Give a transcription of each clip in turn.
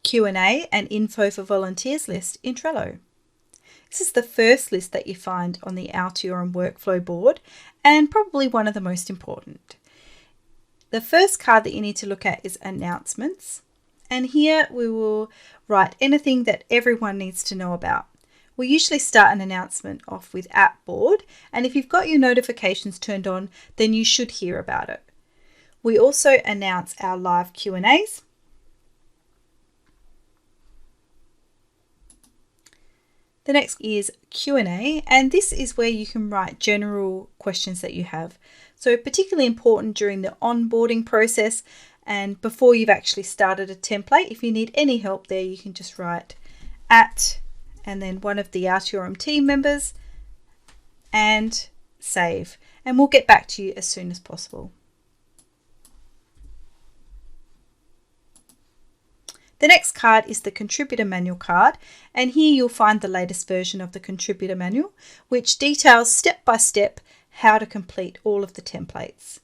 Q&A and info for volunteers list in Trello. This is the first list that you find on the Altiorem workflow board and probably one of the most important. The first card that you need to look at is announcements, and here we will write anything that everyone needs to know about. We usually start an announcement off with app board, and if you've got your notifications turned on, then you should hear about it. We also announce our live Q&As. The next is Q&A, and this is where you can write general questions that you have. So particularly important during the onboarding process and before you've actually started a template. If you need any help there, you can just write @ and then one of the Altiorem team members and save. And we'll get back to you as soon as possible. The next card is the contributor manual card, and here you'll find the latest version of the contributor manual, which details step by step how to complete all of the templates.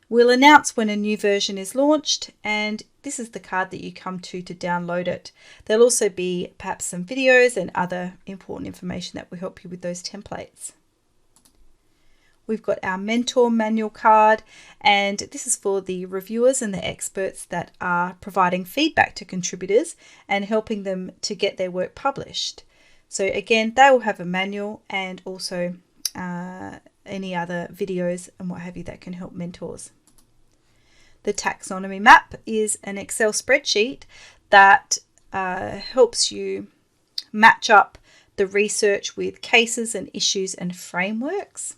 We'll announce when a new version is launched, and this is the card that you come to download it. There'll also be perhaps some videos and other important information that will help you with those templates. We've got our mentor manual card, and this is for the reviewers and the experts that are providing feedback to contributors and helping them to get their work published. So again, they will have a manual and also any other videos and what have you that can help mentors. The taxonomy map is an Excel spreadsheet that helps you match up the research with cases and issues and frameworks.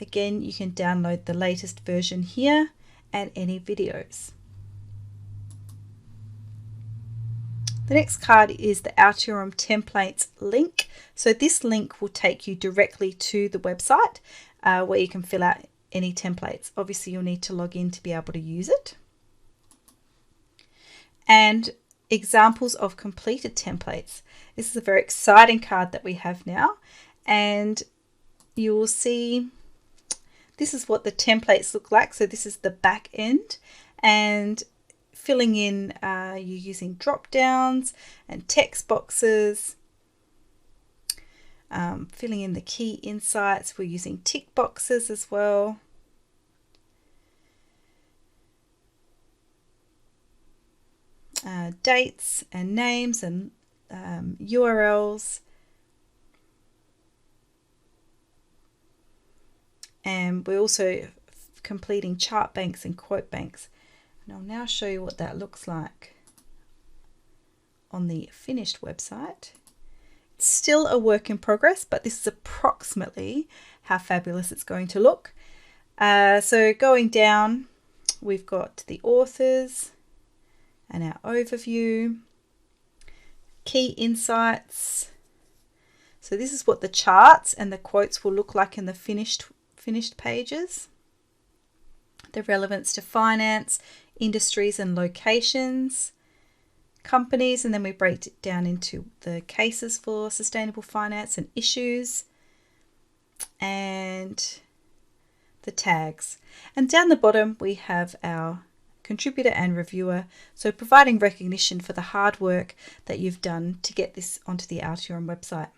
Again, you can download the latest version here and any videos. The next card is the Altiorem templates link. So this link will take you directly to the website where you can fill out any templates. Obviously, you'll need to log in to be able to use it. And examples of completed templates. This is a very exciting card that we have now, and you will see this is what the templates look like. So this is the back end, and filling in, you're using drop downs and text boxes. Filling in the key insights, we're using tick boxes as well. Dates and names and URLs. And we're also completing chart banks and quote banks. And I'll now show you what that looks like on the finished website. It's still a work in progress, but this is approximately how fabulous it's going to look. So going down, we've got the authors and our overview, key insights. So this is what the charts and the quotes will look like in the finished pages. The relevance to finance, industries and locations, companies, and then we break it down into the cases for sustainable finance and issues, and the tags. And down the bottom we have our contributor and reviewer, so providing recognition for the hard work that you've done to get this onto the Altiorem website.